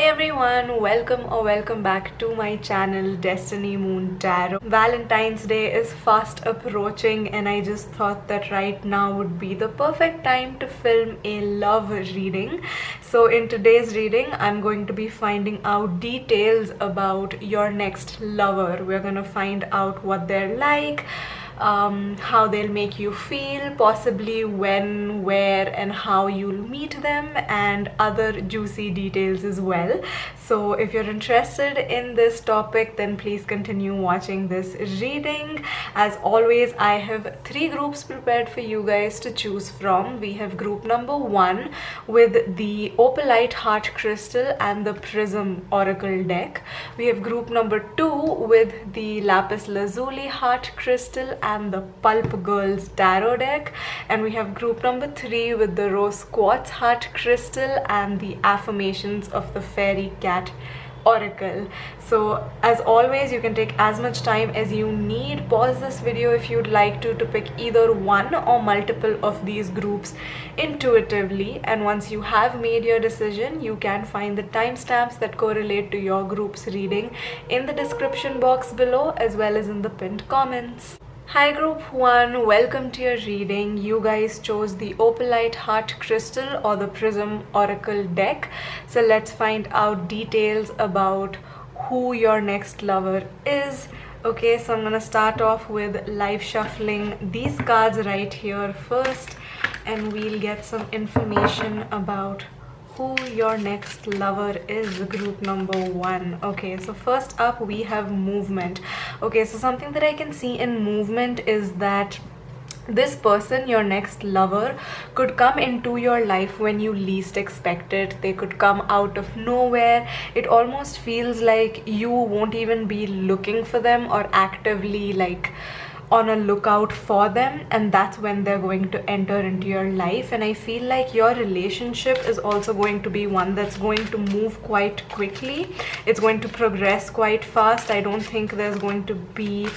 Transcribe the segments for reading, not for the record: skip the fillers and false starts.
Hi everyone, welcome back to my channel DestinyMoonTarot. Valentine's Day is fast approaching and I just thought that right now would be the perfect time to film a love reading. So in today's reading, I'm going to be finding out details about your next lover. We're gonna find out what they're like, how they'll make you feel, possibly when, where, and how you'll meet them, and other juicy details as well. So if you're interested in this topic, then please continue watching this reading. As always, I have 3 groups prepared for you guys to choose from. We have group number 1 with the Opalite Heart Crystal and the Prism Oracle deck. We have group number 2 with the Lapis Lazuli Heart Crystal and the Pulp Girls Tarot deck, and we have group number 3 with the Rose Quartz Heart Crystal and the Affirmations of the Fairy Cat Oracle. So as always, you can take as much time as you need. Pause this video if you'd like to pick either one or multiple of these groups intuitively, and once you have made your decision, you can find the timestamps that correlate to your group's reading in the description box below as well as in the pinned comments. Hi group 1, welcome to your reading. You guys chose the Opalite Heart Crystal or the Prism Oracle deck. So let's find out details about who your next lover is. Okay, so I'm gonna start off with live shuffling these cards right here first, and we'll get some information about who your next lover is, group number 1. Okay, so first up we have movement. Okay, so something that I can see in movement is that this person, your next lover, could come into your life when you least expect it. They could come out of nowhere. It almost feels like you won't even be looking for them or actively like on a lookout for them, and that's when they're going to enter into your life. And I feel like your relationship is also going to be one that's going to move quite quickly. It's going to progress quite fast. I don't think there's going to be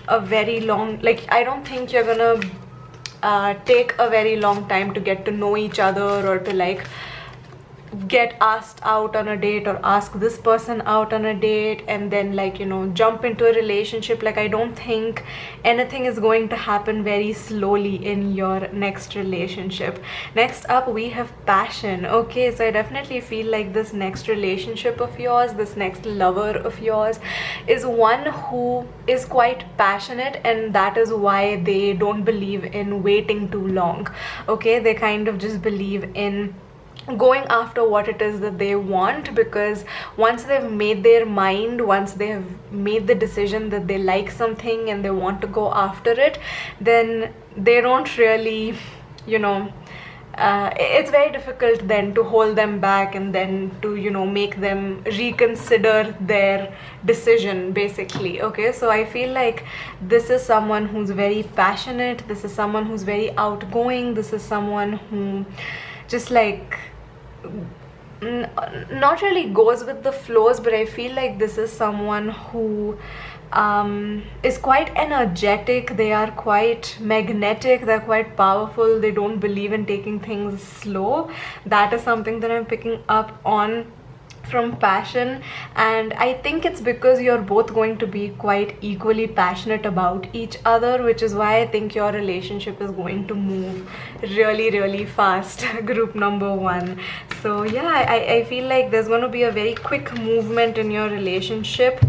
a very long, like, I don't think you're gonna take a very long time to get to know each other, or to like get asked out on a date, or ask this person out on a date and then, like, you know, jump into a relationship. Like, I don't think anything is going to happen very slowly in your next relationship. Next up we have passion. Okay, so I definitely feel like this next relationship of yours, this next lover of yours, is one who is quite passionate, and that is why they don't believe in waiting too long. Okay, they kind of just believe in going after what it is that they want, because once they've made their mind, once they have made the decision that they like something and they want to go after it, then they don't really, you know, it's very difficult then to hold them back and then to, you know, make them reconsider their decision basically. Okay, so I feel like this is someone who's very passionate, this is someone who's very outgoing, this is someone who just like not really goes with the flows, but I feel like this is someone who is quite energetic. They are quite magnetic, they're quite powerful, they don't believe in taking things slow. That is something that I'm picking up on from passion, and I think it's because you're both going to be quite equally passionate about each other, which is why I think your relationship is going to move really fast, group number 1. So yeah, I feel like there's going to be a very quick movement in your relationship,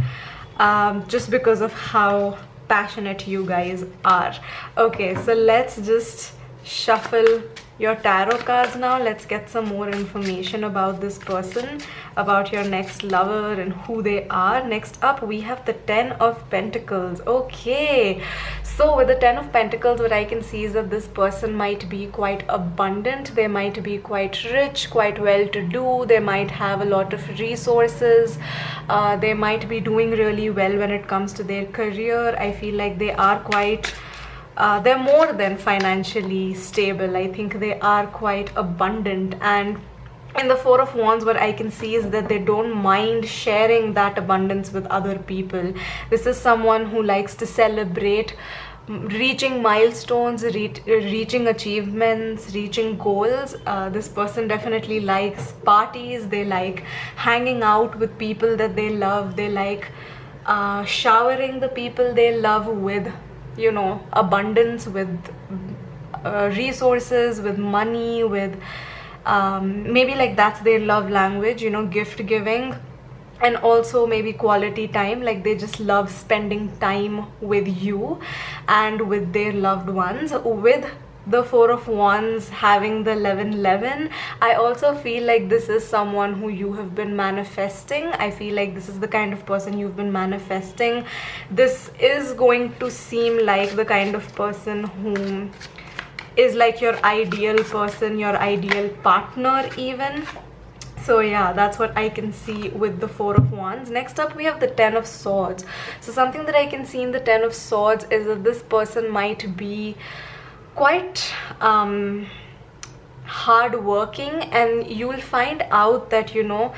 just because of how passionate you guys are. Okay, so let's just shuffle your tarot cards now. Let's get some more information about this person, about your next lover and who they are. Next up we have the 10 of Pentacles. Okay, so with the 10 of Pentacles, what I can see is that this person might be quite abundant, they might be quite rich, quite well to do, they might have a lot of resources, they might be doing really well when it comes to their career. I feel like they are quite they're more than financially stable. I think they are quite abundant, and in the 4 of Wands, what I can see is that they don't mind sharing that abundance with other people. This is someone who likes to celebrate reaching milestones, reaching achievements, reaching goals. This person definitely likes parties. They like hanging out with people that they love. They like showering the people they love with, you know, abundance, with resources, with money, with maybe like that's their love language, you know, gift giving. And also maybe quality time, like they just love spending time with you and with their loved ones. With the Four of Wands having the 1111, I also feel like this is someone who you have been manifesting. I feel like this is the kind of person you've been manifesting. This is going to seem like the kind of person who is like your ideal person, your ideal partner even. So yeah, that's what I can see with the Four of Wands. Next up, we have the Ten of Swords. So something that I can see in the Ten of Swords is that this person might be quite hardworking, and you'll find out that, you know,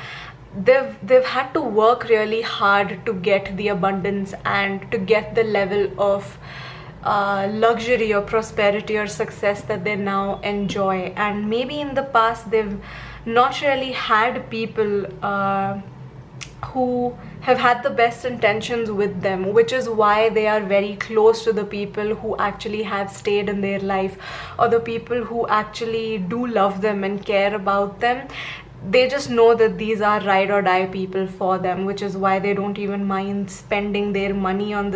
they've had to work really hard to get the abundance and to get the level of luxury or prosperity or success that they now enjoy. And maybe in the past they've not really had people who have had the best intentions with them, which is why they are very close to the people who actually have stayed in their life, or the people who actually do love them and care about them. They just know that these are ride or die people for them, which is why they don't even mind spending their money on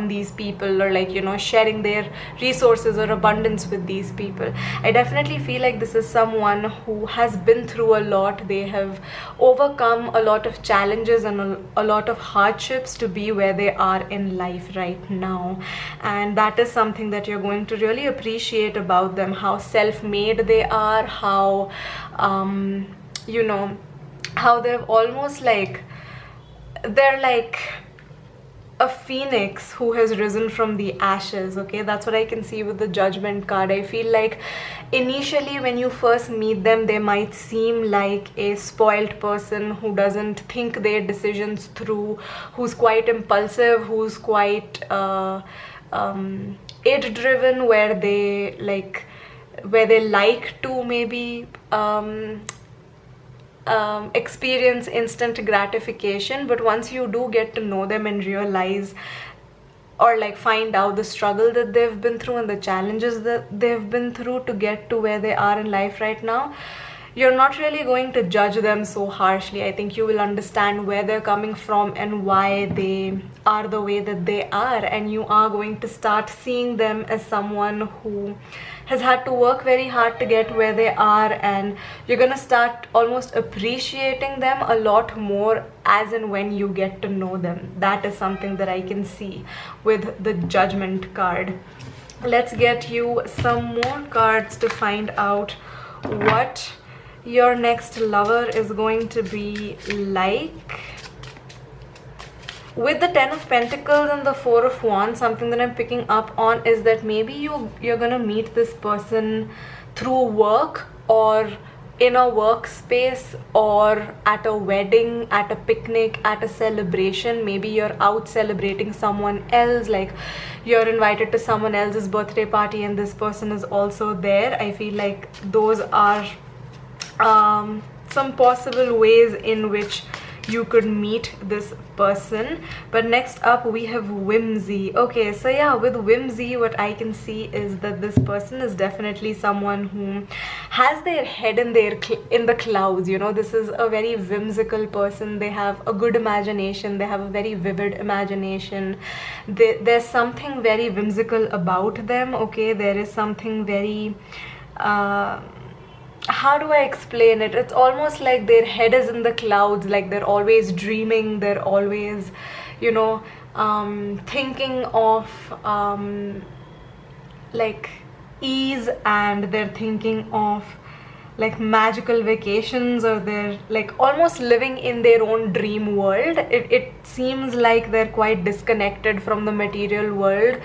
these people, or like, you know, sharing their resources or abundance with these people. I definitely feel like this is someone who has been through a lot. They have overcome a lot of challenges and a lot of hardships to be where they are in life right now, and that is something that you're going to really appreciate about them. How self-made they are, how you know, how they've almost like, they're like a phoenix who has risen from the ashes. Okay, that's what I can see with the Judgment card. I feel like initially when you first meet them, they might seem like a spoiled person who doesn't think their decisions through, who's quite impulsive, who's quite id driven, where they like to maybe experience instant gratification. But once you do get to know them and realize, or like find out the struggle that they've been through and the challenges that they've been through to get to where they are in life right now, you're not really going to judge them so harshly. I think you will understand where they're coming from and why they are the way that they are, and you are going to start seeing them as someone who has had to work very hard to get where they are, and you're gonna start almost appreciating them a lot more as and when you get to know them. That is something that I can see with the Judgment card. Let's get you some more cards to find out what your next lover is going to be like. With the Ten of Pentacles and the Four of Wands, something that I'm picking up on is that maybe you're gonna meet this person through work, or in a workspace, or at a wedding, at a picnic, at a celebration. Maybe you're out celebrating someone else, like you're invited to someone else's birthday party and this person is also there. I feel like those are some possible ways in which you could meet this person. But next up we have Whimsy. Okay, so yeah, with Whimsy, what I can see is that this person is definitely someone who has their head in the clouds. You know, this is a very whimsical person. They have a good imagination. They have a very vivid imagination. There's something very whimsical about them. Okay, there is something very how do I explain it? It's almost like their head is in the clouds, like they're always dreaming, they're always, you know, thinking of like ease, and they're thinking of like magical vacations, or they're like almost living in their own dream world. It seems like they're quite disconnected from the material world,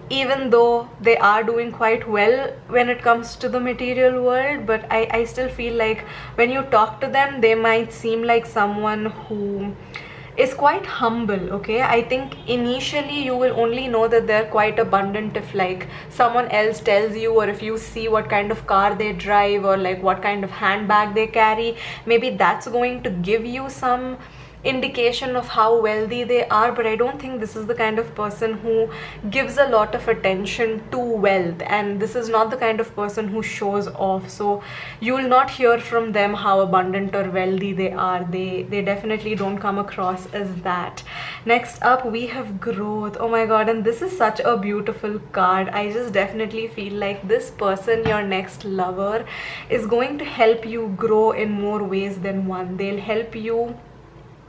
even though they are doing quite well when it comes to the material world. But I still feel like when you talk to them, they might seem like someone who is quite humble. Okay, I think initially you will only know that they're quite abundant if like someone else tells you, or if you see what kind of car they drive, or like what kind of handbag they carry. Maybe that's going to give you some indication of how wealthy they are, but I don't think this is the kind of person who gives a lot of attention to wealth, and this is not the kind of person who shows off. So you will not hear from them how abundant or wealthy they are. They definitely don't come across as that. Next up we have growth. Oh my god, and this is such a beautiful card. I just definitely feel like this person, your next lover, is going to help you grow in more ways than one. They'll help you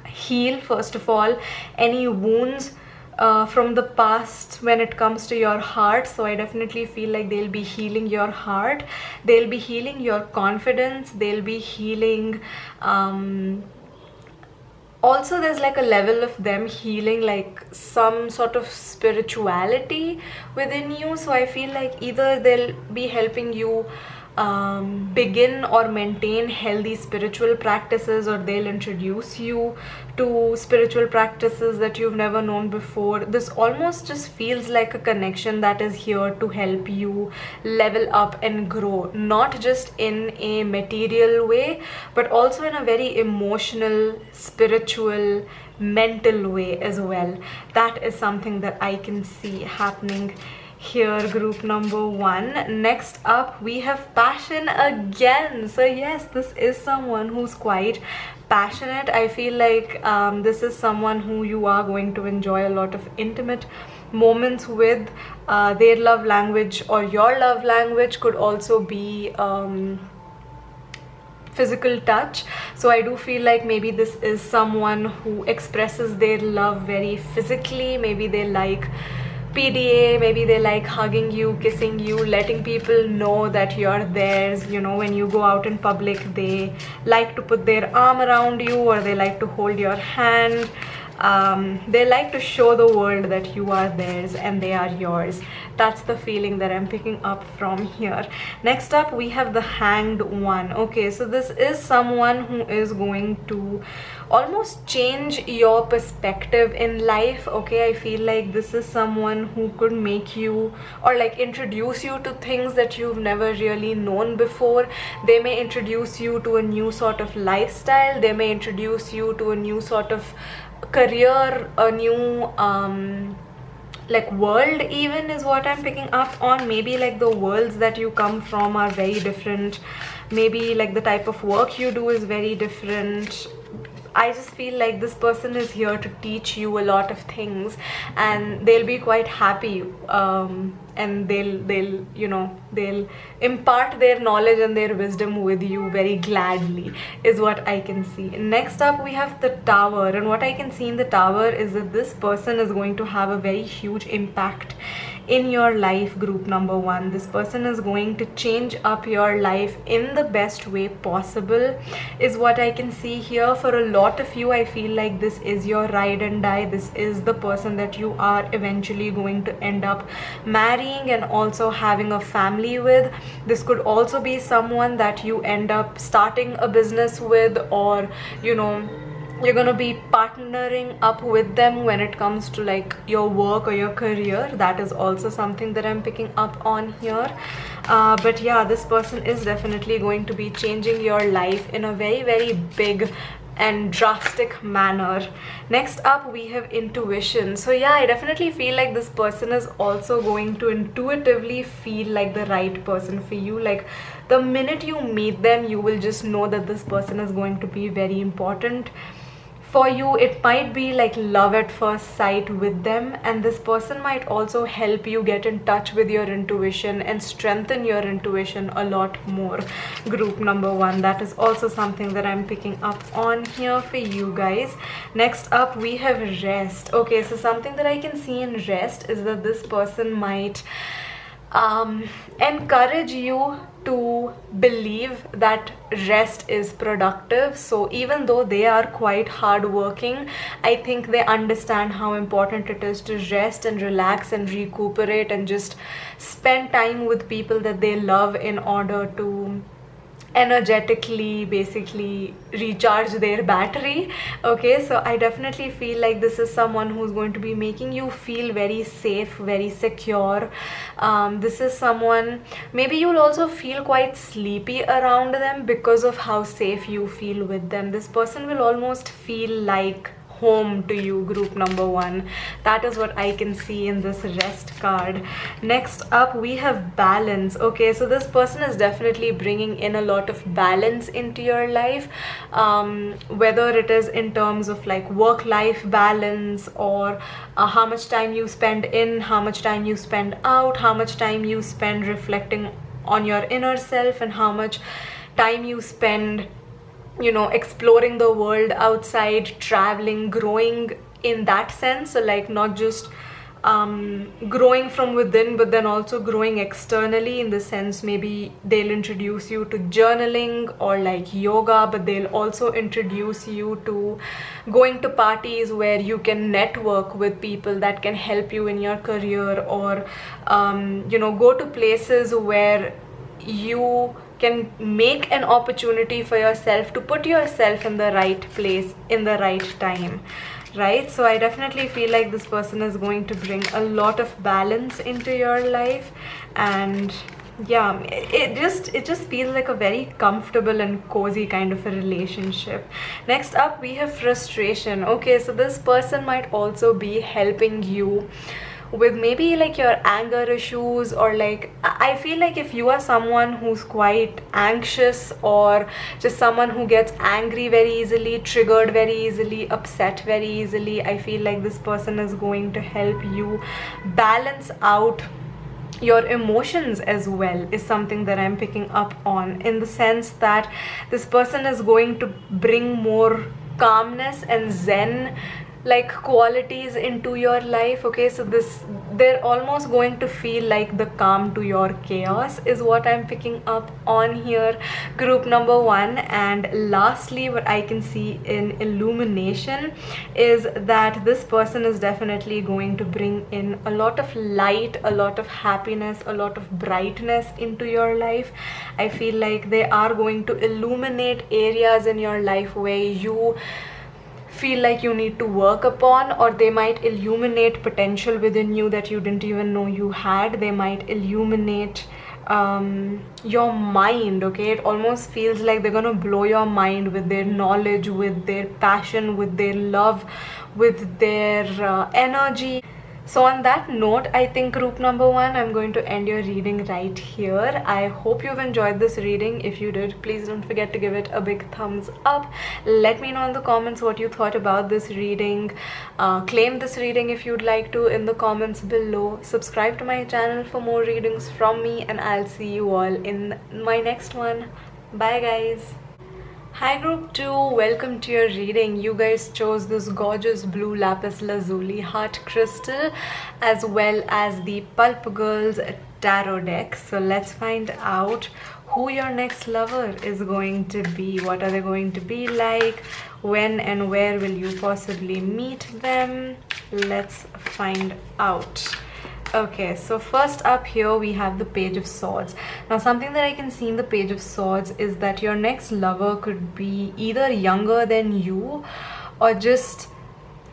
heal, first of all, any wounds from the past when it comes to your heart. So I definitely feel like they'll be healing your heart, they'll be healing your confidence, they'll be healing also there's like a level of them healing like some sort of spirituality within you. So I feel like either they'll be helping you begin or maintain healthy spiritual practices, or they'll introduce you to spiritual practices that you've never known before. This almost just feels like a connection that is here to help you level up and grow, not just in a material way, but also in a very emotional, spiritual, mental way as well. That is something that I can see happening here, group number one. Next up we have passion again. So yes, this is someone who's quite passionate. I feel like this is someone who you are going to enjoy a lot of intimate moments with. Their love language or your love language could also be physical touch. So I do feel like maybe this is someone who expresses their love very physically. Maybe they like PDA, maybe they like hugging you, kissing you, letting people know that you're theirs. You know, when you go out in public, they like to put their arm around you, or they like to hold your hand. They like to show the world that you are theirs and they are yours. That's the feeling that I'm picking up from here. Next up we have the Hanged One. Okay, so this is someone who is going to almost change your perspective in life. Okay, I feel like this is someone who could make you, or like introduce you to things that you've never really known before. They may introduce you to a new sort of lifestyle, they may introduce you to a new sort of career, a new like world even, is what I'm picking up on. Maybe like the worlds that you come from are very different, maybe like the type of work you do is very different. I just feel like this person is here to teach you a lot of things, and they'll be quite happy, and they'll you know, they'll impart their knowledge and their wisdom with you very gladly, is what I can see. Next up we have the Tower, and what I can see in the Tower is that this person is going to have a very huge impact in your life, group number one. This person is going to change up your life in the best way possible, is what I can see here. For a lot of you, I feel like this is your ride and die. This is the person that you are eventually going to end up marrying and also having a family with. This could also be someone that you end up starting a business with, or you know, you're gonna be partnering up with them when it comes to like your work or your career. That is also something that I'm picking up on here. But yeah, this person is definitely going to be changing your life in a very, very big and drastic manner. Next up we have Intuition. So yeah, I definitely feel like this person is also going to intuitively feel like the right person for you. Like the minute you meet them, you will just know that this person is going to be very important for you. It might be like love at first sight with them, and this person might also help you get in touch with your intuition and strengthen your intuition a lot more, group number one. That is also something that I'm picking up on here for you guys. Next up we have Rest. Okay, so something that I can see in Rest is that this person might encourage you to believe that rest is productive. So even though they are quite hardworking, I think they understand how important it is to rest and relax and recuperate and just spend time with people that they love in order to energetically basically recharge their battery. Okay, so I definitely feel like this is someone who's going to be making you feel very safe, very secure. This is someone, maybe you'll also feel quite sleepy around them because of how safe you feel with them. This person will almost feel like home to you, group number one. That is what I can see in this rest card. Next up we have balance. Okay, so this person is definitely bringing in a lot of balance into your life, whether it is in terms of like work-life balance, or how much time you spend in, how much time you spend out, how much time you spend reflecting on your inner self, and how much time you spend, you know, exploring the world outside, traveling, growing in that sense. So like not just growing from within, but then also growing externally, in the sense maybe they'll introduce you to journaling or like yoga, but they'll also introduce you to going to parties where you can network with people that can help you in your career, or you know, go to places where you can make an opportunity for yourself to put yourself in the right place in the right time, right? So I definitely feel like this person is going to bring a lot of balance into your life, and yeah, it just feels like a very comfortable and cozy kind of a relationship. Next up we have frustration. Okay, so this person might also be helping you with maybe like your anger issues, or like I feel like if you are someone who's quite anxious, or just someone who gets angry very easily, triggered very easily, upset very easily, I feel like this person is going to help you balance out your emotions as well, is something that I'm picking up on, in the sense that this person is going to bring more calmness and zen like qualities into your life. Okay, so they're almost going to feel like the calm to your chaos, is what I'm picking up on here, group number one. And lastly, what I can see in illumination is that this person is definitely going to bring in a lot of light, a lot of happiness, a lot of brightness into your life. I feel like they are going to illuminate areas in your life where you feel like you need to work upon, or they might illuminate potential within you that you didn't even know you had. They might illuminate your mind. Okay, it almost feels like they're gonna blow your mind with their knowledge, with their passion, with their love, with their energy. So on that note, I think group number one, I'm going to end your reading right here. I hope you've enjoyed this reading. If you did, please don't forget to give it a big thumbs up. Let me know in the comments what you thought about this reading. Claim this reading if you'd like to in the comments below. Subscribe to my channel for more readings from me, and I'll see you all in my next one. Bye guys. Hi group 2, welcome to your reading. You guys chose this gorgeous blue lapis lazuli heart crystal, as well as the Pulp Girls tarot deck. So let's find out who your next lover is going to be. What are they going to be like? When and where will you possibly meet them? Let's find out. Okay, so first up here we have the Page of Swords. Now something that I can see in the Page of Swords is that your next lover could be either younger than you, or just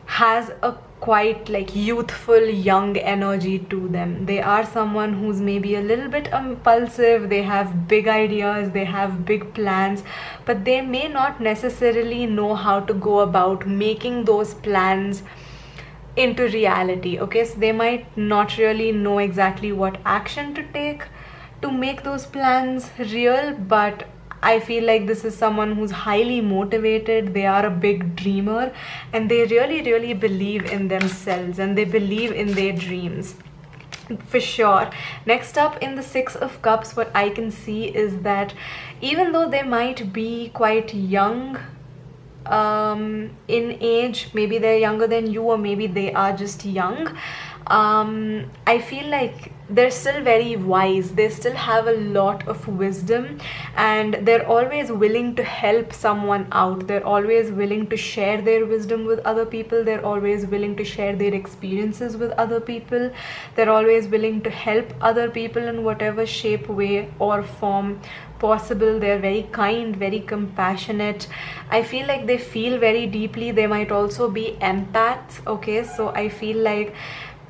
has a quite like youthful young energy to them. They are someone who's maybe a little bit impulsive. They have big ideas, they have big plans, but they may not necessarily know how to go about making those plans into reality. Okay, so they might not really know exactly what action to take to make those plans real, but I feel like this is someone who's highly motivated. They are a big dreamer, and they really believe in themselves, and they believe in their dreams for sure. Next up in the Six of Cups, what I can see is that even though they might be quite young in age, maybe they're younger than you, or maybe they are just young, I feel like they're still very wise. They still have a lot of wisdom, and they're always willing to help someone out. They're always willing to share their wisdom with other people. They're always willing to share their experiences with other people. They're always willing to help other people in whatever shape, way or form possible. They're very kind, very compassionate. I feel like they feel very deeply. They might also be empaths. Okay, so I feel like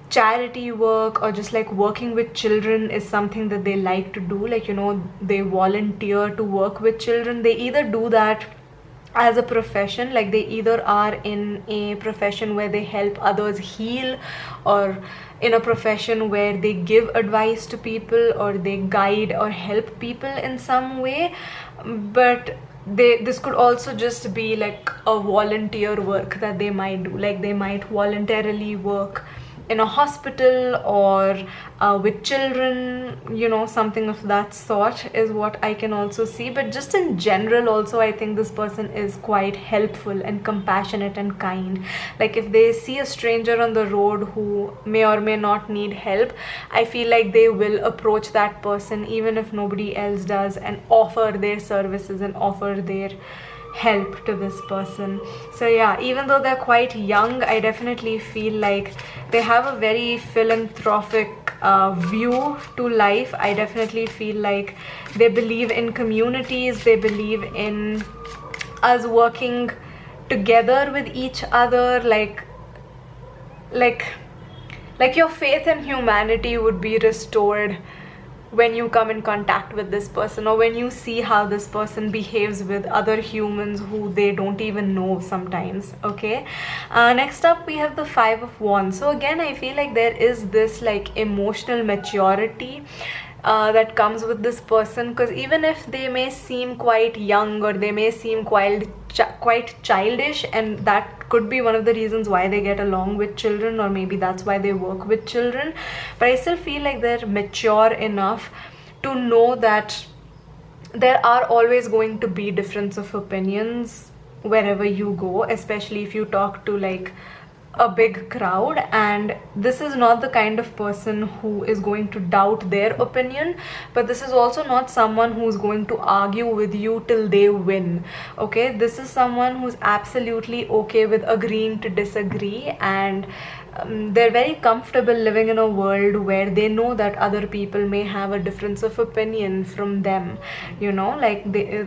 charity work or just like working with children is something that they like to do. Like, you know, they volunteer to work with children. They either do that as a profession, like they either are in a profession where they help others heal, or in a profession where they give advice to people, or they guide or help people in some way. But this could also just be like a volunteer work that they might do. Like they might voluntarily work in a hospital or with children, you know, something of that sort is what I can also see. But just in general also, I think this person is quite helpful and compassionate and kind. Like if they see a stranger on the road who may or may not need help, I feel like they will approach that person even if nobody else does, and offer their services and offer their help to this person. So yeah, even though they're quite young, I definitely feel like they have a very philanthropic view to life. I definitely feel like they believe in communities. They believe in us working together with each other. Like your faith in humanity would be restored when you come in contact with this person, or when you see how this person behaves with other humans who they don't even know sometimes. Okay, next up we have the 5 of Wands. So again, I feel like there is this like emotional maturity that comes with this person, because even if they may seem quite young, or they may seem quite childish, and that could be one of the reasons why they get along with children, or maybe that's why they work with children, but I still feel like they're mature enough to know that there are always going to be difference of opinions wherever you go, especially if you talk to like a big crowd. And this is not the kind of person who is going to doubt their opinion, but this is also not someone who's going to argue with you till they win. Okay, this is someone who's absolutely okay with agreeing to disagree, and they're very comfortable living in a world where they know that other people may have a difference of opinion from them. You know, like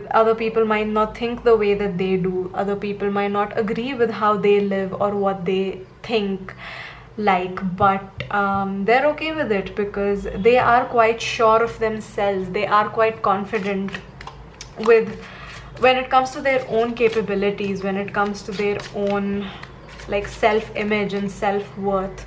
other people might not think the way that they do. Other people might not agree with how they live or what they think like, but they're okay with it because they are quite sure of themselves. They are quite confident with when it comes to their own capabilities, when it comes to their own like self-image and self-worth.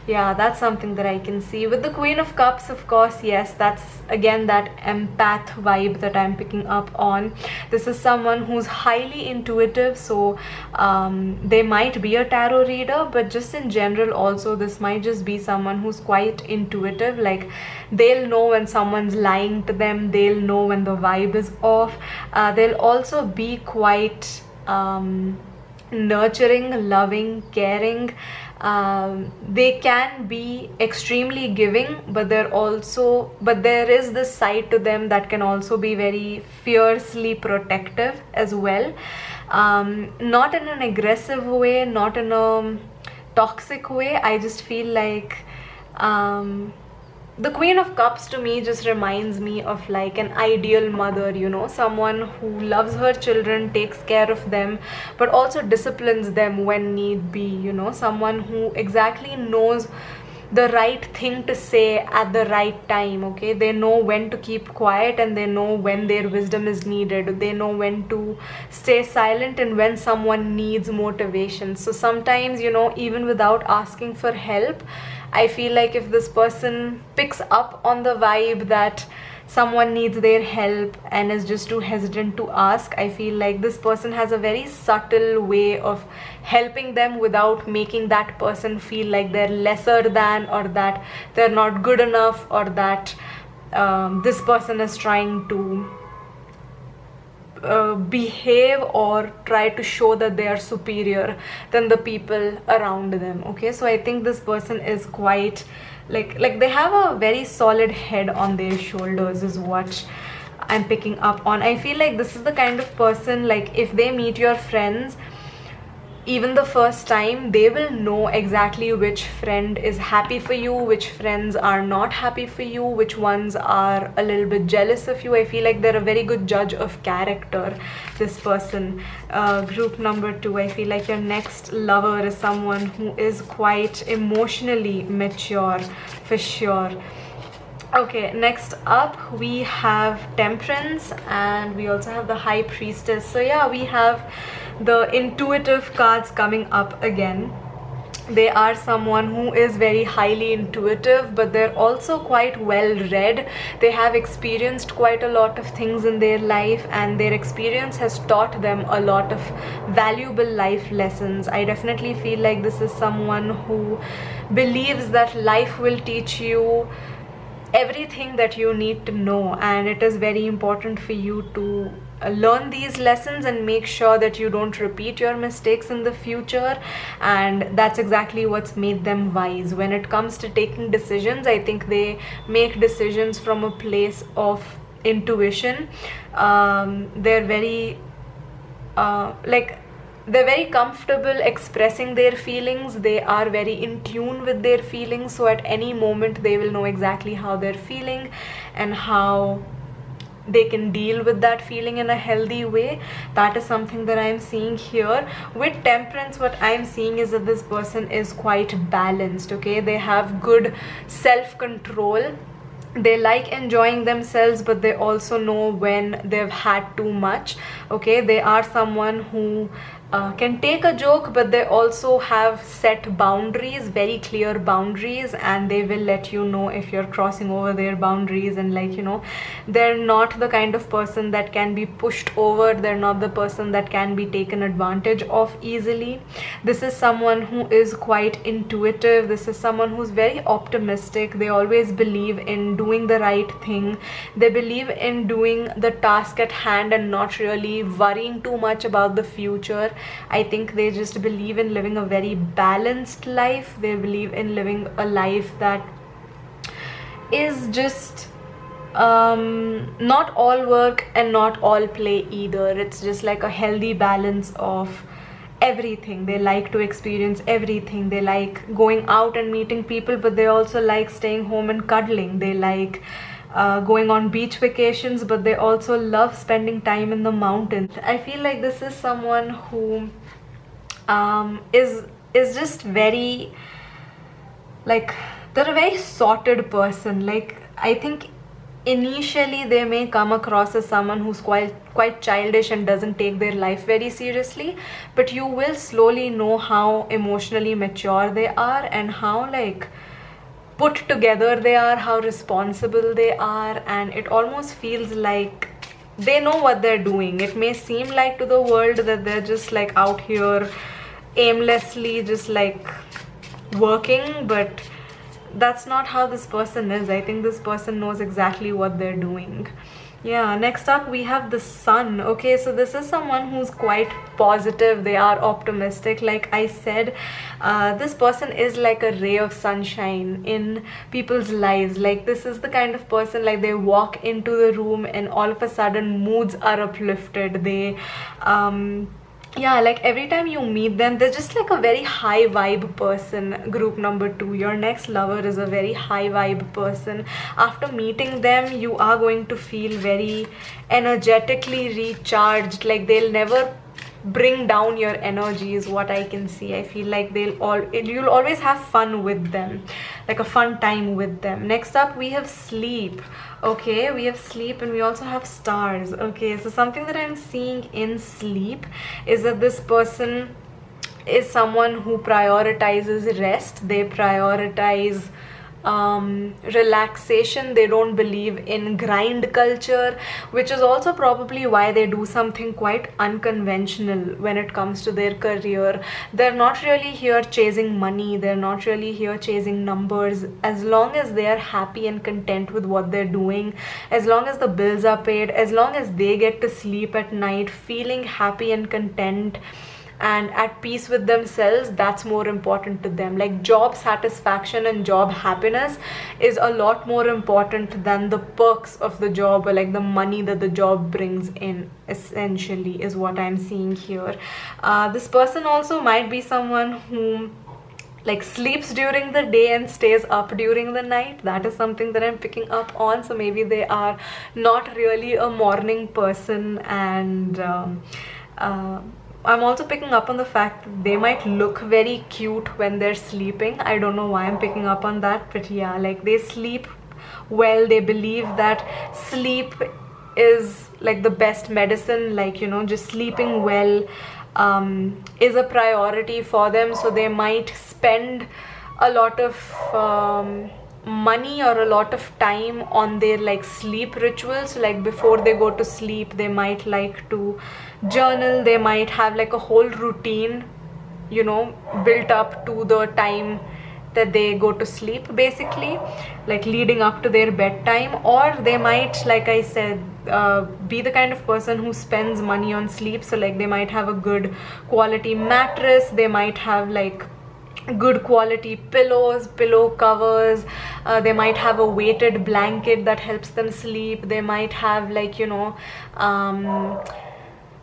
Yeah, that's something that I can see. With the Queen of Cups, of course, yes, that's again that empath vibe that I'm picking up on. This is someone who's highly intuitive, so they might be a tarot reader, but just in general also, this might just be someone who's quite intuitive. Like they'll know when someone's lying to them, they'll know when the vibe is off. They'll also be quite nurturing, loving, caring. They can be extremely giving, but there is this side to them that can also be very fiercely protective as well. Not in an aggressive way, not in a toxic way. I just feel like the Queen of Cups to me just reminds me of like an ideal mother, you know, someone who loves her children, takes care of them, but also disciplines them when need be, you know, someone who exactly knows the right thing to say at the right time. Okay, they know when to keep quiet, and they know when their wisdom is needed. They know when to stay silent and when someone needs motivation. So sometimes, you know, even without asking for help, I feel like if this person picks up on the vibe that someone needs their help and is just too hesitant to ask, I feel like this person has a very subtle way of helping them without making that person feel like they're lesser than, or that they're not good enough, or that this person is trying to behave or try to show that they are superior than the people around them. Okay, so I think this person is quite like they have a very solid head on their shoulders is what I'm picking up on. I feel like this is the kind of person, like if they meet your friends even the first time, they will know exactly which friend is happy for you, which friends are not happy for you, which ones are a little bit jealous of you. I feel like they're a very good judge of character, this person. Group number 2, I feel like your next lover is someone who is quite emotionally mature for sure. Okay, next up we have Temperance, and we also have the High Priestess. So yeah, we have the intuitive cards coming up again. They are someone who is very highly intuitive, but they're also quite well read. They have experienced quite a lot of things in their life, and their experience has taught them a lot of valuable life lessons. I definitely feel like this is someone who believes that life will teach you everything that you need to know, and it is very important for you to learn these lessons and make sure that you don't repeat your mistakes in the future. And that's exactly what's made them wise. When it comes to taking decisions, I think they make decisions from a place of intuition. They're very they're very comfortable expressing their feelings. They are very in tune with their feelings, so at any moment they will know exactly how they're feeling and how they can deal with that feeling in a healthy way. That is something that I'm seeing here. With Temperance, what I'm seeing is that this person is quite balanced. Okay, they have good self-control. They like enjoying themselves, but they also know when they've had too much. Okay, they are someone who can take a joke, but they also have set boundaries, very clear boundaries, and they will let you know if you're crossing over their boundaries. And like, you know, they're not the kind of person that can be pushed over. They're not the person that can be taken advantage of easily. This is someone who is quite intuitive. This is someone who's very optimistic. They always believe in doing the right thing. They believe in doing the task at hand and not really worrying too much about the future. I think they just believe in living a very balanced life. They believe in living a life that is just not all work and not all play either. It's just like a healthy balance of everything. They like to experience everything. They like going out and meeting people, but they also like staying home and cuddling. They like going on beach vacations, but they also love spending time in the mountains. I feel like this is someone who is just very, like, they're a very sorted person. Like, I think initially they may come across as someone who's quite childish and doesn't take their life very seriously, but you will slowly know how emotionally mature they are and how, like, put together they are, how responsible they are, and it almost feels like they know what they're doing. It may seem like to the world that they're just like out here aimlessly just like working, but that's not how this person is. I think this person knows exactly what they're doing. Yeah, next up we have the Sun. Okay, so this is someone who's quite positive. They are optimistic. Like I said, this person is like a ray of sunshine in people's lives. Like, this is the kind of person, like, they walk into the room and all of a sudden moods are uplifted. They yeah, like every time you meet them, they're just like a very high vibe person. Group number 2, your next lover is a very high vibe person. After meeting them, you are going to feel very energetically recharged. Like, they'll never bring down your energy is what I can see. I feel like you'll always have fun with them, like a fun time with them. Next up we have Sleep. Okay, we have Sleep and we also have Stars. Okay, so something that I'm seeing in Sleep is that this person is someone who prioritizes rest. They prioritize relaxation. They don't believe in grind culture, which is also probably why they do something quite unconventional when it comes to their career. They're not really here chasing money, they're not really here chasing numbers. As long as they are happy and content with what they're doing, as long as the bills are paid, as long as they get to sleep at night feeling happy and content and at peace with themselves, that's more important to them. Like, job satisfaction and job happiness is a lot more important than the perks of the job, or like the money that the job brings in, essentially, is what I'm seeing here. This person also might be someone who like sleeps during the day and stays up during the night. That is something that I'm picking up on. So maybe they are not really a morning person, and I'm also picking up on the fact that they might look very cute when they're sleeping. I don't know why I'm picking up on that, but yeah, like they sleep well. They believe that sleep is like the best medicine, like, you know, just sleeping well is a priority for them. So they might spend a lot of money or a lot of time on their like sleep rituals. Like before they go to sleep, they might like to journal. They might have like a whole routine, you know, built up to the time that they go to sleep, basically, like leading up to their bedtime. Or they might, like I said, be the kind of person who spends money on sleep. So like they might have a good quality mattress, they might have like good quality pillows, pillow covers, they might have a weighted blanket that helps them sleep. They might have like, you know,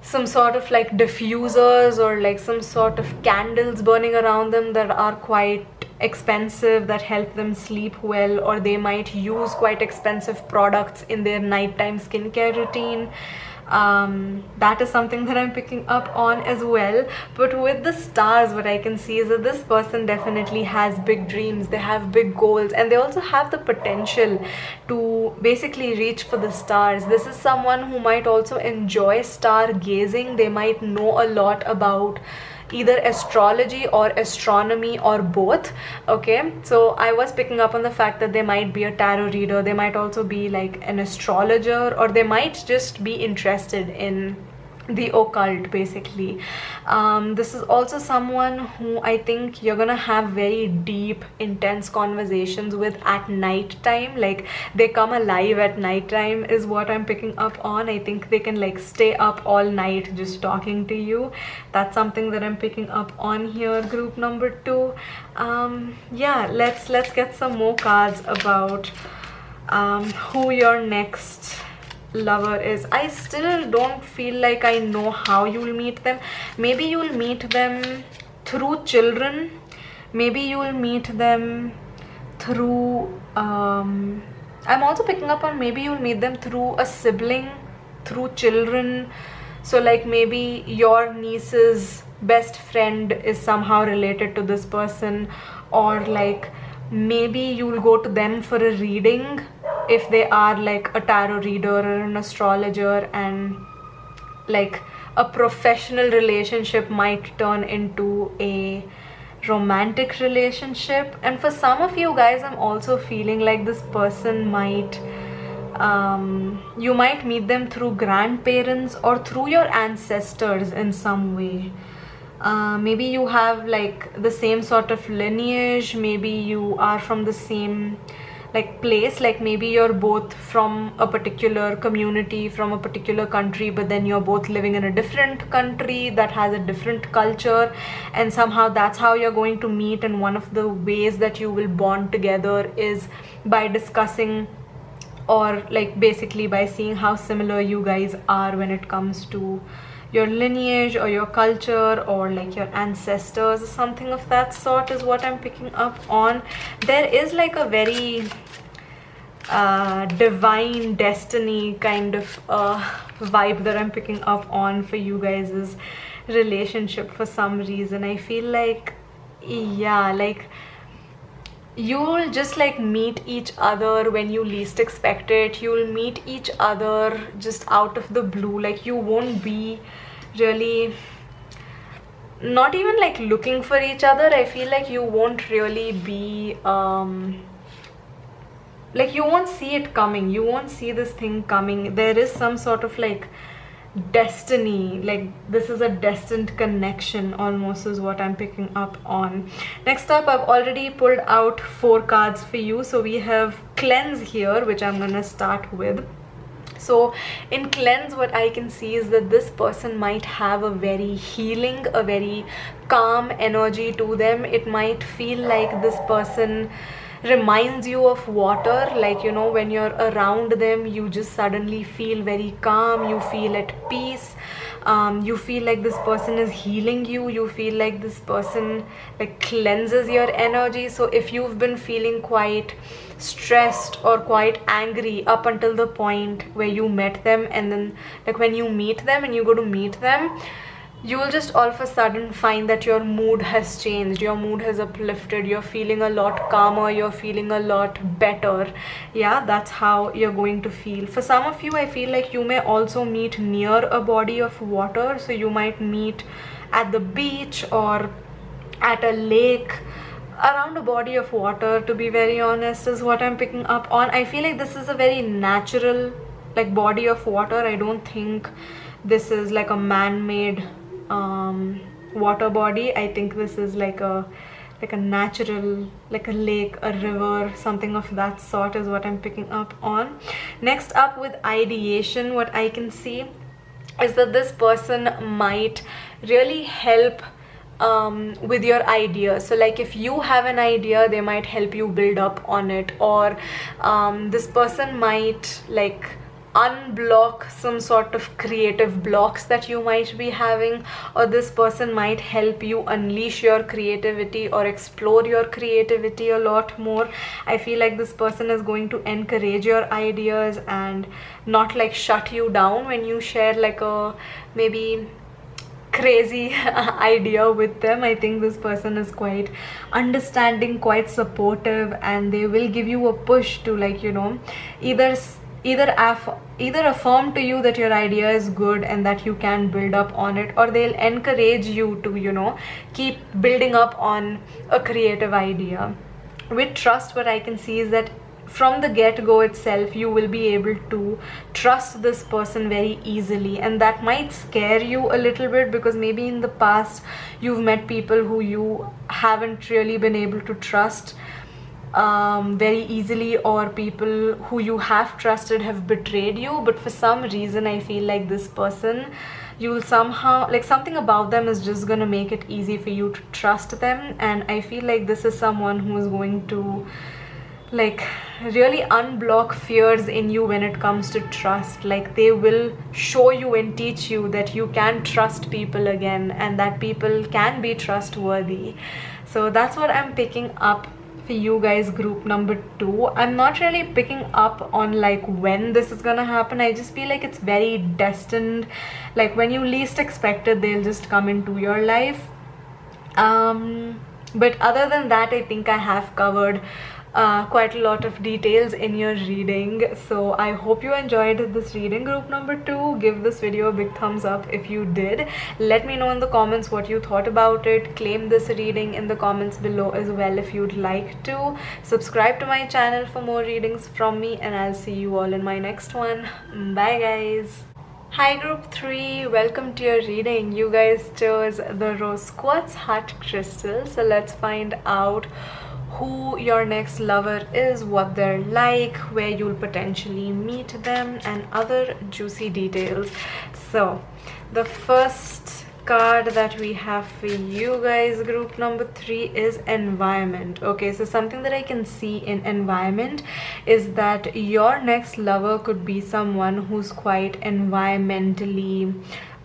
some sort of like diffusers or like some sort of candles burning around them that are quite expensive, that help them sleep well. Or they might use quite expensive products in their nighttime skincare routine. That is something that I'm picking up on as well. But with the stars, what I can see is that this person definitely has big dreams, they have big goals, and they also have the potential to basically reach for the stars. This is someone who might also enjoy stargazing. They might know a lot about either astrology or astronomy or both. Okay, so I was picking up on the fact that they might be a tarot reader, they might also be like an astrologer, or they might just be interested in the occult, basically. This is also someone who I think you're gonna have very deep, intense conversations with at night time. Like they come alive at night time is what I'm picking up on. I think they can like stay up all night just talking to you. That's something that I'm picking up on here, group number 2. Yeah, let's get some more cards about who your next lover is. I still don't feel like I know how you'll meet them. Maybe you'll meet them through children, maybe you'll meet them through I'm also picking up on maybe you'll meet them through a sibling, through children. So like maybe your niece's best friend is somehow related to this person, or like maybe you'll go to them for a reading if they are like a tarot reader or an astrologer, and like a professional relationship might turn into a romantic relationship. And for some of you guys, I'm also feeling like this person might you might meet them through grandparents or through your ancestors in some way. Maybe you have like the same sort of lineage, maybe you are from the same like place, like maybe you're both from a particular community, from a particular country, but then you're both living in a different country that has a different culture, and somehow that's how you're going to meet. And one of the ways that you will bond together is by discussing, or like basically by seeing how similar you guys are when it comes to your lineage or your culture or like your ancestors. Something of that sort is what I'm picking up on. There is like a very divine destiny kind of vibe that I'm picking up on for you guys' relationship for some reason. I feel like, yeah, like you'll just like meet each other when you least expect it. You'll meet each other just out of the blue. Like you won't be really not even like looking for each other. I feel like you won't really be like you won't see it coming, you won't see this thing coming. There is some sort of like destiny, like this is a destined connection almost, is what I'm picking up on. Next up, I've already pulled out 4 cards for you. So we have cleanse here, which I'm gonna start with. So in cleanse, what I can see is that this person might have a very healing, a very calm energy to them. It might feel like this person reminds you of water, like, you know, when you're around them, you just suddenly feel very calm, you feel at peace. You feel like this person is healing you, you feel like this person like cleanses your energy. So if you've been feeling quite stressed or quite angry up until the point where you met them, and then like when you meet them and you go to meet them, you will just all of a sudden find that your mood has changed, your mood has uplifted, you're feeling a lot calmer, you're feeling a lot better. Yeah, that's how you're going to feel. For some of you, I feel like you may also meet near a body of water. So you might meet at the beach or at a lake, around a body of water, to be very honest, is what I'm picking up on. I feel like this is a very natural like body of water. I don't think this is like a man-made water body. I think this is like a natural, like a lake, a river, something of that sort is what I'm picking up on. Next up, with ideation, what I can see is that this person might really help with your idea. So like if you have an idea, they might help you build up on it, or this person might like unblock some sort of creative blocks that you might be having, or this person might help you unleash your creativity or explore your creativity a lot more. I feel like this person is going to encourage your ideas and not like shut you down when you share like a maybe crazy idea with them. I think this person is quite understanding, quite supportive, and they will give you a push to like, you know, either affirm to you that your idea is good and that you can build up on it, or they'll encourage you to, you know, keep building up on a creative idea. With trust, what I can see is that from the get-go itself, you will be able to trust this person very easily, and that might scare you a little bit because maybe in the past you've met people who you haven't really been able to trust very easily, or people who you have trusted have betrayed you. But for some reason, I feel like this person, you'll somehow like something about them is just gonna make it easy for you to trust them. And I feel like this is someone who is going to like really unblock fears in you when it comes to trust. Like they will show you and teach you that you can trust people again, and that people can be trustworthy. So that's what I'm picking up for you guys, group number 2. I'm not really picking up on like when this is gonna happen. I just feel like it's very destined, like when you least expect it, they'll just come into your life. But other than that, I think I have covered quite a lot of details in your reading. So I hope you enjoyed this reading, group number 2. Give this video a big thumbs up if you did. Let me know in the comments what you thought about it. Claim this reading in the comments below as well if you'd like to. Subscribe to my channel for more readings from me, and I'll see you all in my next one. Bye guys. Hi group 3, welcome to your reading. You guys chose the rose quartz heart crystal, so let's find out who your next lover is, what they're like, where you'll potentially meet them, and other juicy details. So the first card that we have for you guys, group number 3, is environment. Okay, so something that I can see in environment is that your next lover could be someone who's quite environmentally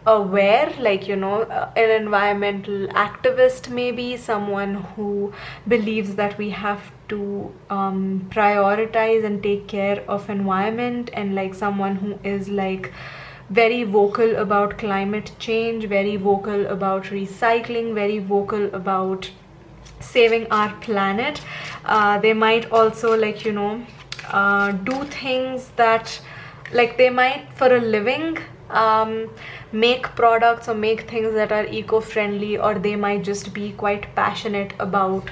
aware, like, you know, an environmental activist, maybe someone who believes that we have to prioritize and take care of environment, and like someone who is like very vocal about climate change, very vocal about recycling, very vocal about saving our planet. They might also like, you know, do things that like they might for a living make products or make things that are eco-friendly, or they might just be quite passionate about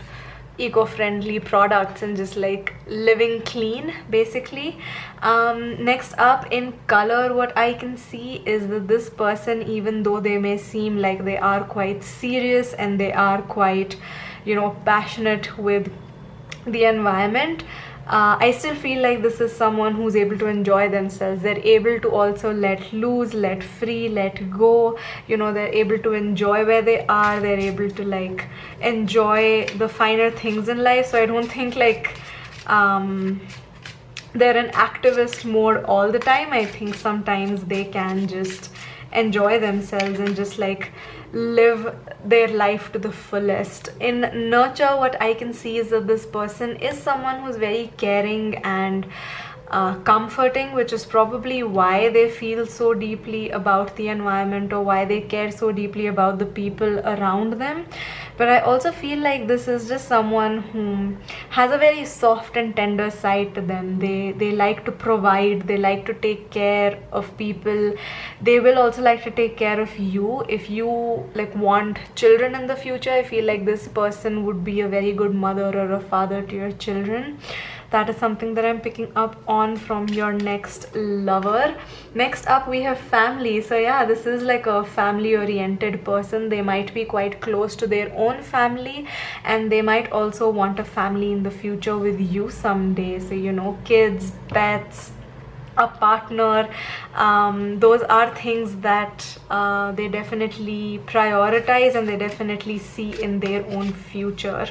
eco-friendly products and just like living clean basically. Next up, in color, what I can see is that this person, even though they may seem like they are quite serious and they are quite, you know, passionate with the environment, I still feel like this is someone who's able to enjoy themselves. They're able to also let loose, let free, let go. You know, they're able to enjoy where they are. They're able to like enjoy the finer things in life. So I don't think like they're in activist mode all the time. I think sometimes they can just enjoy themselves and just like live their life to the fullest. In nurture, what I can see is that this person is someone who's very caring and comforting, which is probably why they feel so deeply about the environment or why they care so deeply about the people around them. But I also feel like this is just someone who has a very soft and tender side to them. They like to provide, they like to take care of people. They will also like to take care of you. If you like want children in the future, I feel like this person would be a very good mother or a father to your children. That is something that I'm picking up on from your next lover. Next up, we have family. So yeah, this is like a family oriented person. They might be quite close to their own family, and they might also want a family in the future with you someday. So, you know, kids, pets, a partner, those are things that they definitely prioritize and they definitely see in their own future.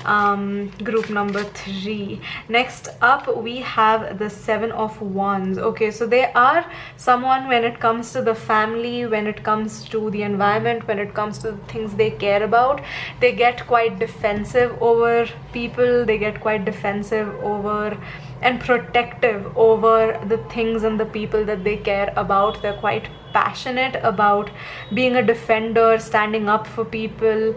Group number 3. Next up, we have the 7 of Wands. Okay, so they are someone, when it comes to the family, when it comes to the environment, when it comes to the things they care about, they get quite defensive over people. They get quite defensive over and protective over the things and the people that they care about. They're quite passionate about being a defender, standing up for people,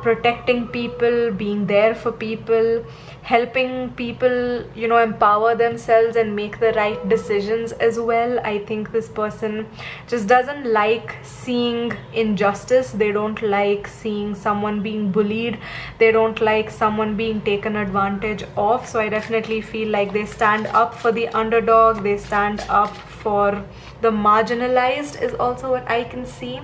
protecting people, being there for people, helping people, you know, empower themselves and make the right decisions as well. I think this person just doesn't like seeing injustice. They don't like seeing someone being bullied. They don't like someone being taken advantage of. So I definitely feel like they stand up for the underdog. They stand up for the marginalized is also what I can see.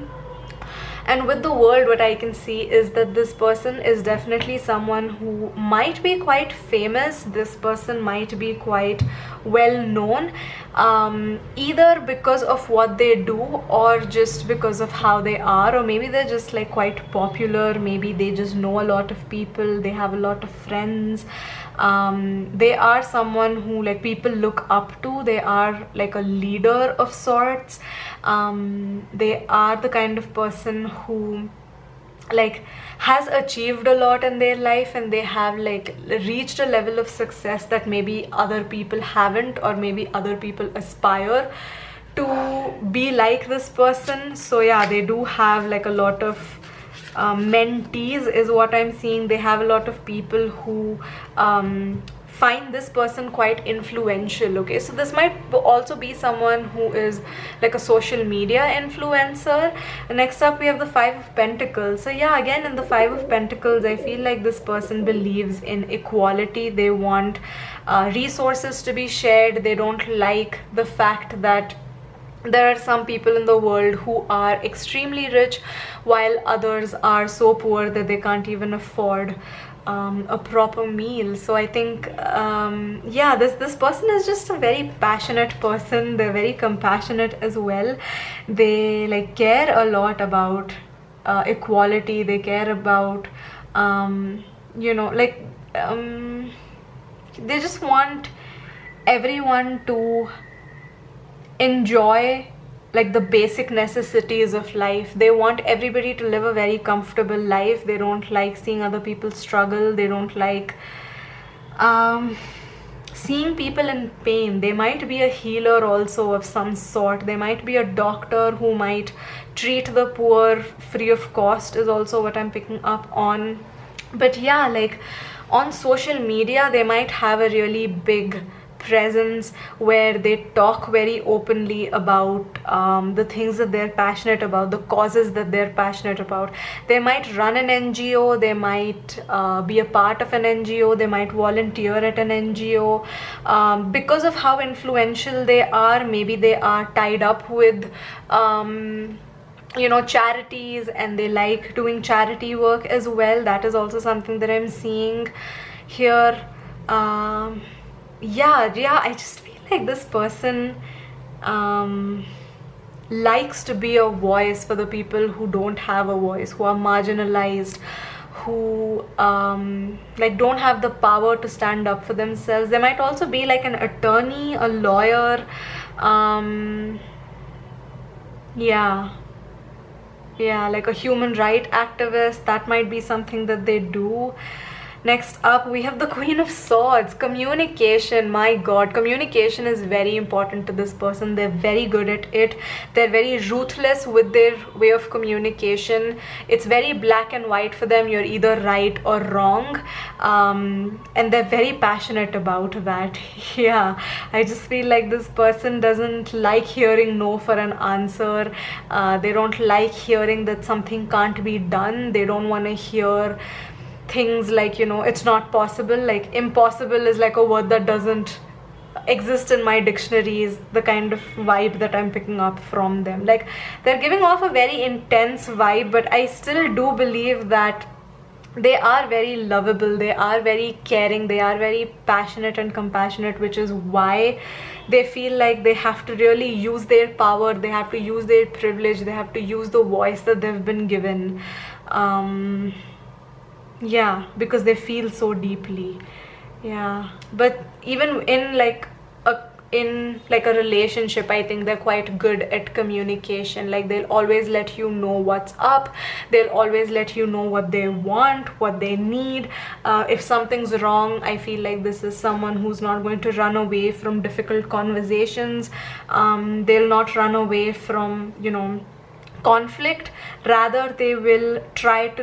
And with the world, what I can see is that this person is definitely someone who might be quite famous. This person might be quite well known, either because of what they do or just because of how they are, or maybe they're just like quite popular. Maybe they just know a lot of people, they have a lot of friends. They are someone who like people look up to. They are like a leader of sorts. They are the kind of person who like has achieved a lot in their life, and they have like reached a level of success that maybe other people haven't, or maybe other people aspire to be like this person. So yeah, they do have like a lot of mentees is what I'm seeing. They have a lot of people who find this person quite influential. Okay, so this might also be someone who is like a social media influencer. Next up, we have the 5 of Pentacles. So yeah, again in the 5 of Pentacles, I feel like this person believes in equality. They want resources to be shared. They don't like the fact that there are some people in the world who are extremely rich while others are so poor that they can't even afford a proper meal. So I think yeah, this person is just a very passionate person. They're very compassionate as well. They like care a lot about equality. They care about you know, like they just want everyone to enjoy like the basic necessities of life. They want everybody to live a very comfortable life. They don't like seeing other people struggle. They don't like seeing people in pain. They might be a healer also of some sort. They might be a doctor who might treat the poor free of cost is also what I'm picking up on. But yeah, like on social media, they might have a really big presence where they talk very openly about the things that they're passionate about, the causes that they're passionate about. They might run an NGO, they might be a part of an NGO, they might volunteer at an NGO. Because of how influential they are, maybe they are tied up with charities, and they like doing charity work as well. That is also something that I'm seeing here. I just feel like this person likes to be a voice for the people who don't have a voice, who are marginalized, who don't have the power to stand up for themselves. They might also be like an attorney, a lawyer, like a human rights activist. That might be something that they do. Next up, we have the Queen of Swords. Communication. My God, communication is very important to this person. They're very good at it. They're very ruthless with their way of communication. It's very black and white for them. You're either right or wrong. And they're very passionate about that. Yeah, I just feel like this person doesn't like hearing no for an answer. They don't like hearing that something can't be done. They don't want to hear things like, it's not possible. Like, impossible is like a word that doesn't exist in my dictionary, is the kind of vibe that I'm picking up from them. Like, they're giving off a very intense vibe, but I still do believe that they are very lovable, they are very caring, they are very passionate and compassionate, which is why they feel like they have to really use their power, they have to use their privilege, they have to use the voice that they've been given. Because they feel so deeply. But even in a relationship, I think they're quite good at communication. Like, they'll always let you know what's up, they'll always let you know what they want, what they need. If something's wrong, I feel like this is someone who's not going to run away from difficult conversations. They'll not run away from conflict. Rather, they will try to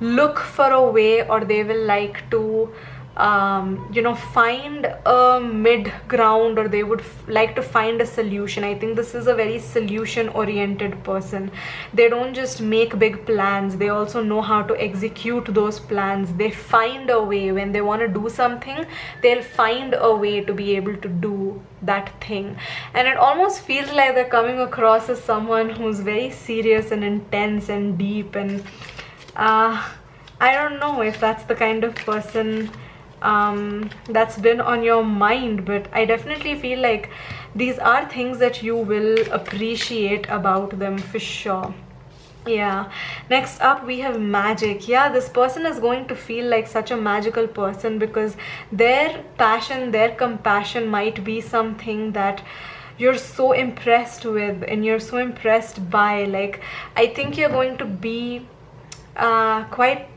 look for a way, or they will like to find a mid ground, or they would like to find a solution. I think this is a very solution oriented person. They don't just make big plans, they also know how to execute those plans. They find a way. When they want to do something, they'll find a way to be able to do that thing. And it almost feels like they're coming across as someone who's very serious and intense and deep, and I don't know if that's the kind of person that's been on your mind, but I definitely feel like these are things that you will appreciate about them for sure. Next up, we have magic. This person is going to feel like such a magical person, because their passion, their compassion might be something that you're so impressed with and you're so impressed by. Like, I think you're going to be quite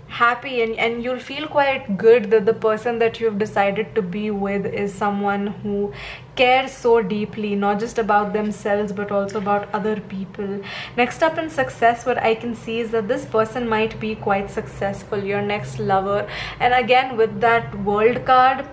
happy, and you'll feel quite good that the person that you've decided to be with is someone who cares so deeply, not just about themselves but also about other people. Next up, in success, what I can see is that this person might be quite successful, your next lover. And again, with that World card,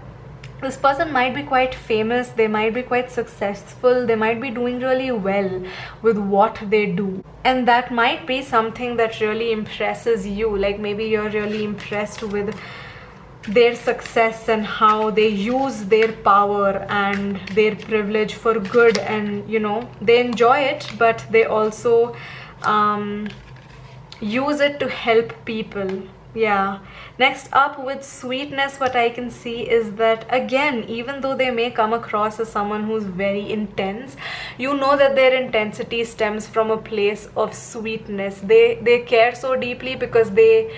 this person might be quite famous, they might be quite successful, they might be doing really well with what they do, and that might be something that really impresses you. Like, maybe you're really impressed with their success and how they use their power and their privilege for good, and they enjoy it, but they also use it to help people. Next up, with sweetness, what I can see is that, again, even though they may come across as someone who's very intense, you know that their intensity stems from a place of sweetness. They care so deeply because they're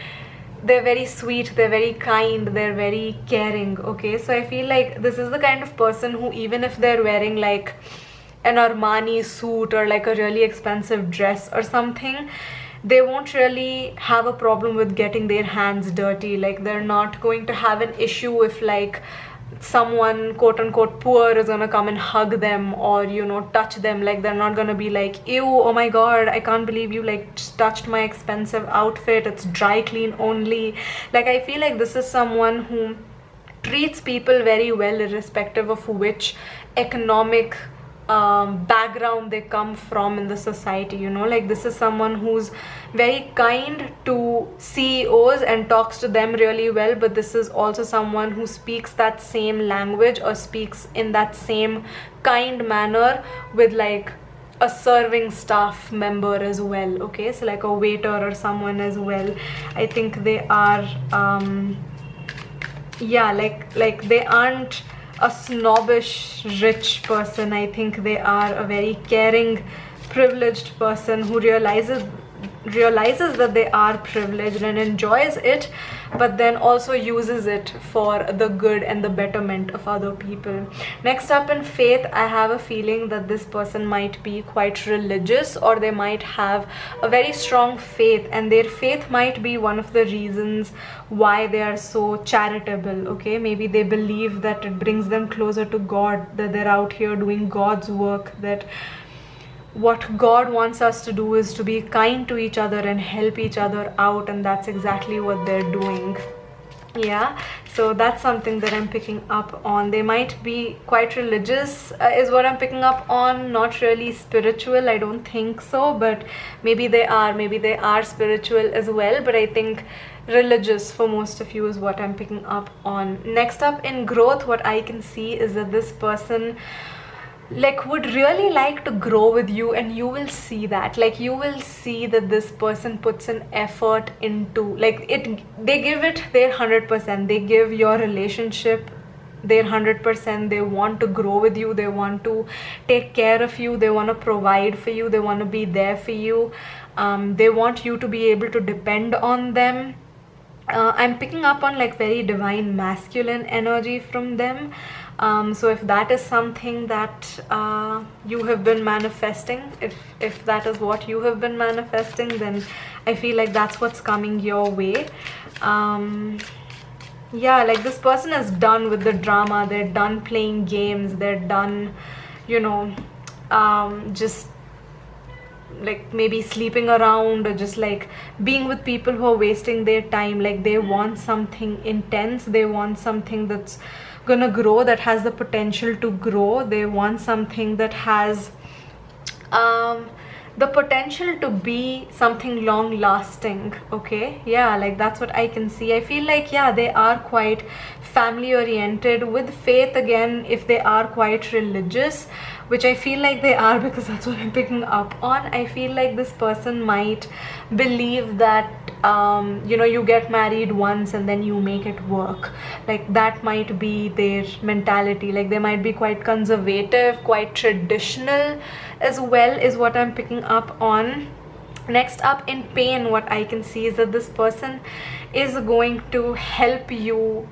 very sweet, they're very kind, they're very caring. Okay, so I feel like this is the kind of person who, even if they're wearing like an Armani suit or like a really expensive dress or something, they won't really have a problem with getting their hands dirty. Like, they're not going to have an issue if like someone quote unquote poor is gonna come and hug them or touch them. Like, they're not gonna be like, ew, oh my god, I can't believe you like just touched my expensive outfit, it's dry clean only. Like, I feel like this is someone who treats people very well irrespective of which economic background they come from in the society, you know. Like, this is someone who's very kind to CEOs and talks to them really well, but this is also someone who speaks that same language or speaks in that same kind manner with like a serving staff member as well. Okay, so like a waiter or someone as well. I think they are yeah, like they aren't a snobbish rich person. I think they are a very caring, privileged person who realizes that they are privileged and enjoys it, but then also uses it for the good and the betterment of other people. Next up, in faith, I have a feeling that this person might be quite religious, or they might have a very strong faith, and their faith might be one of the reasons why they are so charitable. Okay, maybe they believe that it brings them closer to God, that they're out here doing God's work, that what God wants us to do is to be kind to each other and help each other out, and that's exactly what they're doing. Yeah, so that's something that I'm picking up on. They might be quite religious, is what I'm picking up on. Not really spiritual, I don't think so, but maybe they are spiritual as well, but I think religious for most of you is what I'm picking up on. Next up, in growth, what I can see is that this person like would really like to grow with you, and you will see that. Like, you will see that this person puts an effort into like it. They give it their 100%. They give your relationship their 100%. They want to grow with you, they want to take care of you, they want to provide for you, they want to be there for you. They want you to be able to depend on them. I'm picking up on like very divine masculine energy from them. So if that is something that you have been manifesting, if that is what you have been manifesting, then I feel like that's what's coming your way. Yeah, like this person is done with the drama, they're done playing games, they're done, you know, just like maybe sleeping around, or just like being with people who are wasting their time. Like, they want something intense, they want something that's gonna grow, that has the potential to grow. They want something that has the potential to be something long lasting. Okay, yeah, like that's what I can see. I feel like, yeah, they are quite family oriented. With faith, again, if they are quite religious, which I feel like they are, because that's what I'm picking up on, I feel like this person might believe that you know, you get married once and then you make it work. Like, that might be their mentality. Like, they might be quite conservative, quite traditional as well, is what I'm picking up on. Next up, in pain, what I can see is that this person is going to help you,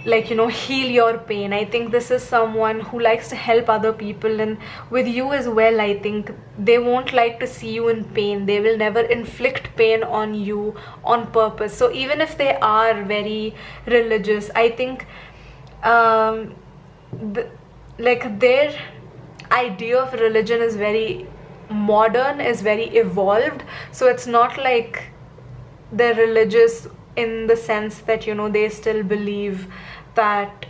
like, you know, heal your pain. I think this is someone who likes to help other people, and with you as well, I think they won't like to see you in pain. They will never inflict pain on you on purpose. So even if they are very religious, I think like their idea of religion is very modern, is very evolved. So it's not like they're religious in the sense that, you know, they still believe that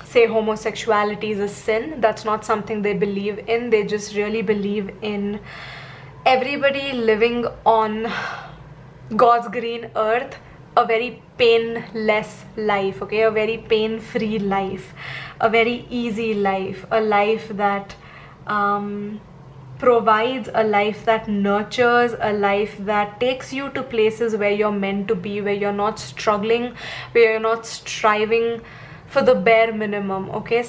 say homosexuality is a sin. That's not something they believe in. They just really believe in everybody living on God's green earth a very painless life. Okay, a very pain-free life, a very easy life, a life that provides, a life that nurtures, a life that takes you to places where you're meant to be, where you're not struggling, where you're not striving for the bare minimum. Okay,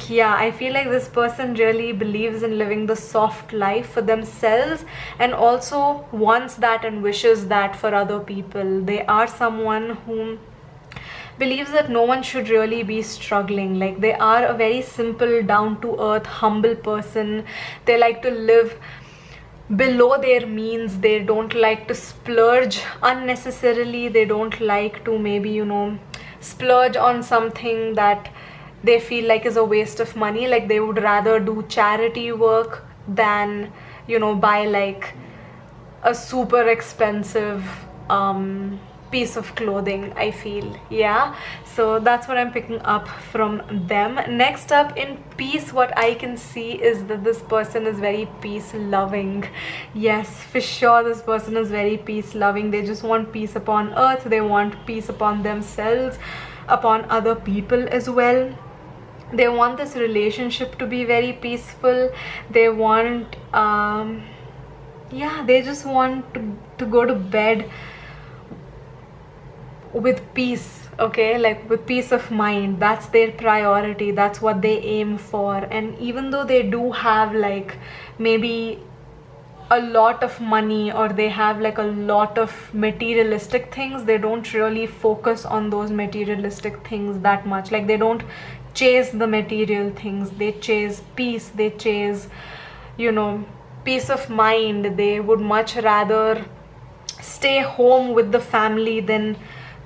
yeah, I feel like this person really believes in living the soft life for themselves, and also wants that and wishes that for other people. They are someone who believes that no one should really be struggling. Like, they are a very simple, down-to-earth, humble person. They like to live below their means. They don't like to splurge unnecessarily. They don't like to maybe, you know, splurge on something that they feel like is a waste of money. Like, they would rather do charity work than, you know, buy like a super expensive piece of clothing, I feel. Yeah, so that's what I'm picking up from them. Next up, in peace, what I can see is that this person is very peace loving. Yes, for sure, this person is very peace loving. They just want peace upon earth. They want peace upon themselves, upon other people as well. They want this relationship to be very peaceful. They want yeah, they just want to go to bed with peace, okay, like with peace of mind. That's their priority, that's what they aim for. And even though they do have like maybe a lot of money, or they have like a lot of materialistic things, they don't really focus on those materialistic things that much. Like they don't chase the material things, they chase peace, they chase, you know, peace of mind. They would much rather stay home with the family than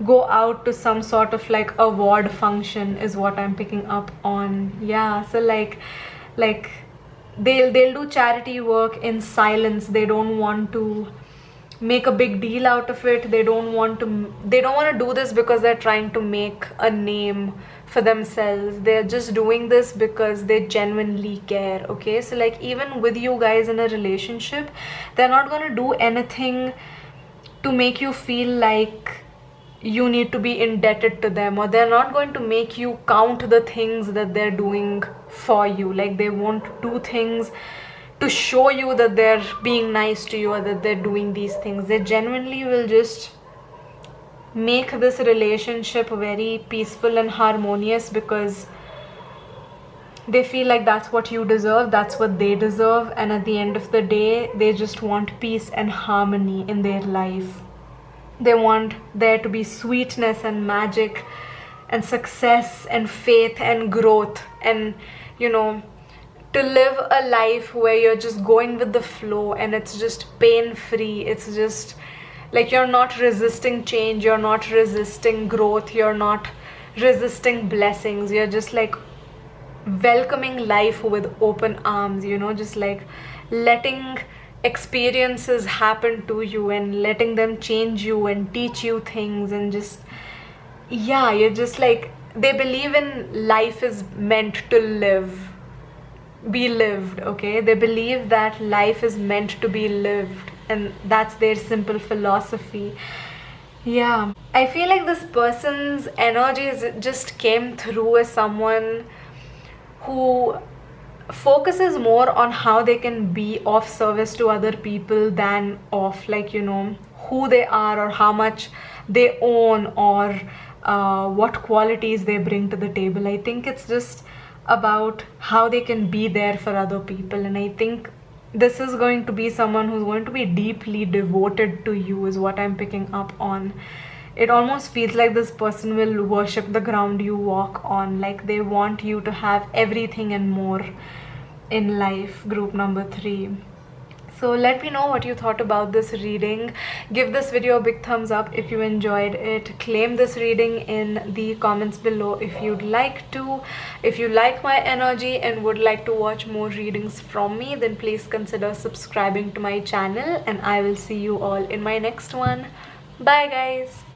go out to some sort of like award function, is what I'm picking up on. Yeah, so like they'll do charity work in silence. They don't want to make a big deal out of it. They don't want to do this because they're trying to make a name for themselves. They're just doing this because they genuinely care. Okay, so like even with you guys in a relationship, they're not going to do anything to make you feel like you need to be indebted to them, or they're not going to make you count the things that they're doing for you. Like they won't do things to show you that they're being nice to you or that they're doing these things. They genuinely will just make this relationship very peaceful and harmonious because they feel like that's what you deserve, that's what they deserve, and at the end of the day, they just want peace and harmony in their life. They want there to be sweetness and magic and success and faith and growth, and you know, to live a life where you're just going with the flow and it's just pain-free. It's just like you're not resisting change, you're not resisting growth, you're not resisting blessings. You're just like welcoming life with open arms, you know, just like letting experiences happen to you and letting them change you and teach you things. And just, yeah, you're just like, they believe in life is meant to be lived. Okay, they believe that life is meant to be lived, and that's their simple philosophy. Yeah, I feel like this person's energies just came through as someone who focuses more on how they can be of service to other people than of, like, you know, who they are or how much they own or what qualities they bring to the table. I think it's just about how they can be there for other people. And I think this is going to be someone who's going to be deeply devoted to you, is what I'm picking up on. It almost feels like this person will worship the ground you walk on. Like they want you to have everything and more in life. Group number 3. So let me know what you thought about this reading. Give this video a big thumbs up if you enjoyed it. Claim this reading in the comments below if you'd like to. If you like my energy and would like to watch more readings from me, then please consider subscribing to my channel, and I will see you all in my next one. Bye guys.